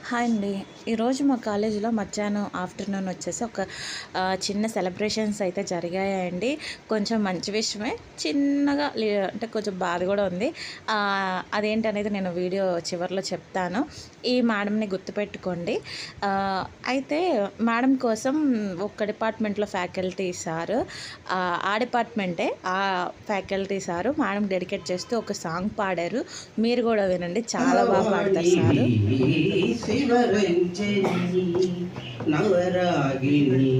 Hi అండి. ఈరోజు మా కాలేజీలో మధ్యాహ్నం ఆఫ్టర్నూన్ వచ్చేసి ఒక చిన్న సెలబ్రేషన్స్ అయితే జరిగాయండి. కొంచెం మంచి విషయమే. చిన్నగా అంటే కొంచెం బాధ కూడా ఉంది. అదేంటనేది నేను వీడియో చివరిలో చెప్తాను. ఈ మేడంని గుర్తుపెట్టుకోండి. అయితే మేడం కోసం ఒక డిపార్ట్మెంట్లో ఫ్యాకల్టీ సారు, ఆ డిపార్ట్మెంటే ఆ ఫ్యాకల్టీ సారు మేడం డెడికేట్ చేస్తూ ఒక సాంగ్ పాడారు. మీరు కూడా వినండి, చాలా బాగా పాడతారు సారు. శివరంజని నవరాగిణి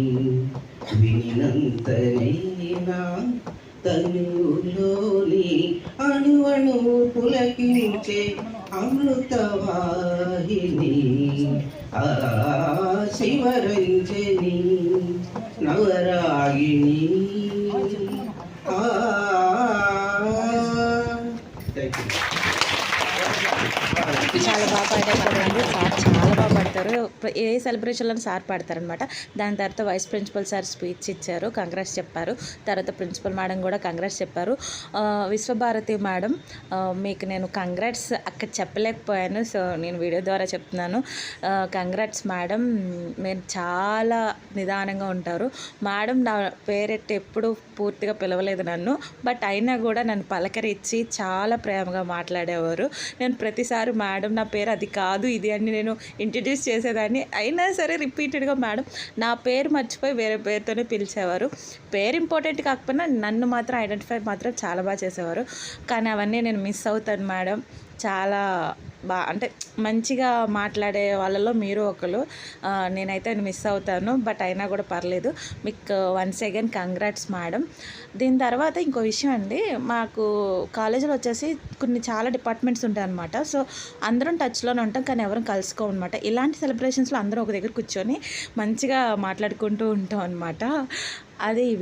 వినంతనైనా తనులోని అణువణు పులకించే అమృతవాహిని ఆ శివరంజని నవరాగిణి ఆ చాలా బాగా పాడారు సార్, చాలా బాగా పాడతారు. ఏ సెలబ్రేషన్లో సార్ పాడతారనమాట. దాని తర్వాత వైస్ ప్రిన్సిపల్ సార్ స్పీచ్ ఇచ్చారు, కంగ్రాట్స్ చెప్పారు. తర్వాత ప్రిన్సిపల్ మేడం కూడా కంగ్రాట్స్ చెప్పారు. విశ్వభారతి మేడం, మీకు నేను కంగ్రాట్స్ అక్కడ చెప్పలేకపోయాను, సో నేను వీడియో ద్వారా చెప్తున్నాను. కంగ్రాట్స్ మేడం, మీరు చాలా నిదానంగా ఉంటారు. మేడం నా పేరెట్టి ఎప్పుడు పూర్తిగా పిలవలేదు నన్ను, బట్ అయినా కూడా నన్ను పలకరించి చాలా ప్రేమగా మాట్లాడేవారు. నేను ప్రతిసారి మేడం నా పేరు అది కాదు ఇది అని నేను ఇంట్రడ్యూస్ చేసేదాన్ని, అయినా సరే రిపీటెడ్గా మేడం నా పేరు మర్చిపోయి వేరే పేరుతోనే పిలిచేవారు. పేరు ఇంపార్టెంట్ కాకపోయినా నన్ను మాత్రం ఐడెంటిఫై మాత్రం చాలా బాగా చేసేవారు. కానీ అవన్నీ నేను మిస్ అవుతాను మేడం. చాలా అంటే మంచిగా మాట్లాడే వాళ్ళలో మీరు ఒకరు. నేనైతే మిస్ అవుతాను, బట్ అయినా కూడా పర్లేదు. మీకు వన్స్ అగైన్ కంగ్రాట్స్ మేడం. దీని తర్వాత ఇంకో విషయం అండి, మాకు కాలేజీలో వచ్చేసి చాలా డిపార్ట్మెంట్స్ ఉంటాయి అనమాట. సో అందరం టచ్లోనే ఉంటాం, కానీ ఎవరం కలుసుకోమన్నమాట. ఇలాంటి సెలబ్రేషన్స్లో అందరం ఒక దగ్గర కూర్చొని మంచిగా మాట్లాడుకుంటూ ఉంటాం అనమాట. అదే ఈ